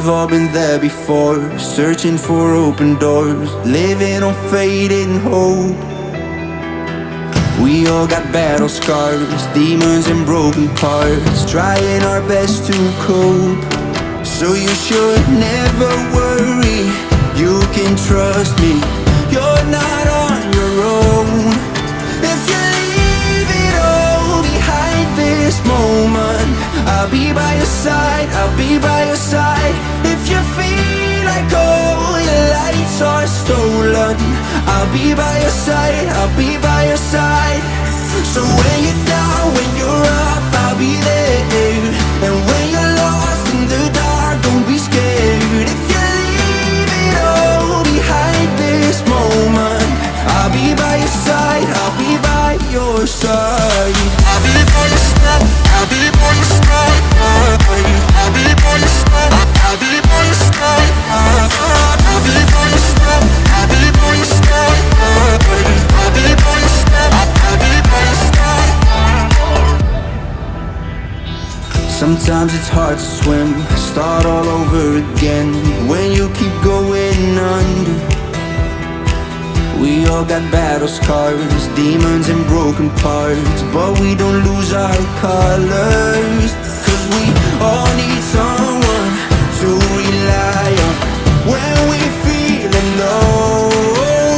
We've all been there before, searching for open doors, living on fading hope. We all got battle scars, demons and broken parts, trying our best to cope. So you should never worry, you can trust me, you're not on your own. If you leave it all behind this moment, I'll be by your side, I'll be by your side. If you feel like all your lights are stolen, I'll be by your side, I'll be by your side. So when you're down, when you're up, I'll be there. And when you're lost in the dark, don't be scared. If you leave it all behind this moment, I'll be by your side, I'll be by your side. I'll be by your side, I'll be by your side. I'll be by your side, I'll be by your side. I'll be by your side, I'll be by your side. I'll be by your side, I'll be by your side. Sometimes it's hard to swim, start all over again when you keep going under. We all got battle scars, demons and broken parts, but we don't lose our colors. Cause we all need someone to rely on when we're feeling low.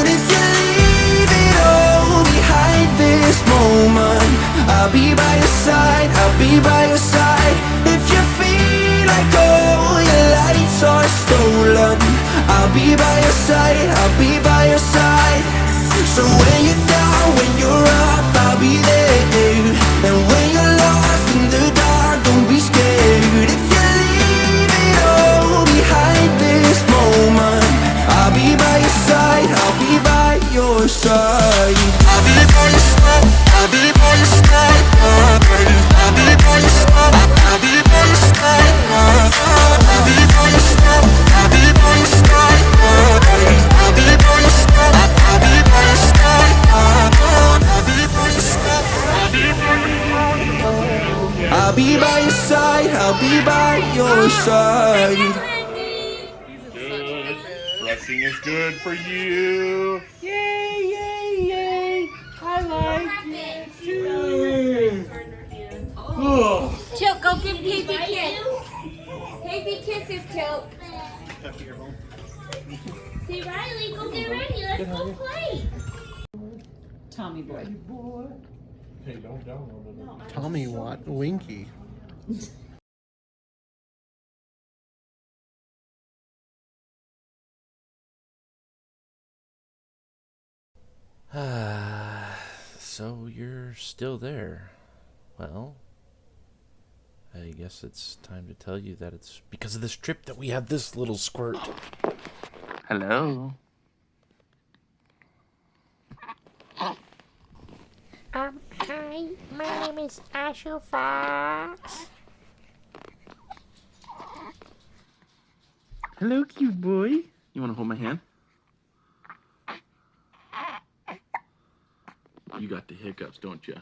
If you leave it all behind this moment, I'll be by your side, I'll be by your side. If you feel like all your lights are stolen, I'll be by your side, I'll be by your side. So when you're down, when you're up, I'll be there. And when you're lost in the dark, don't be scared. If you leave it all behind this moment, I'll be by your side, I'll be by your side. I'll be by your side, I'll be by your side. I'll be by your side, I'll be by your side. I'll be by your side, I'll be by your side. I'll be by your side, I'll be by your side. I'll be by your side, I'll be by your side. I'll be by your side. Good. Brushing is good for you. Yay, yay, yay. I like it too. Choke, go give Casey a kiss. Casey kisses, Choke. See, Riley, go get ready. Let's go play. Tommy boy. Hey, don't download it. Tommy what? Winky. So you're still there. Well, I guess it's time to tell you that it's because of this trip that we have this little squirt. Hello? Hi, my name is Asher Fox. Hello, cute boy. You want to hold my hand? You got the hiccups, don't you?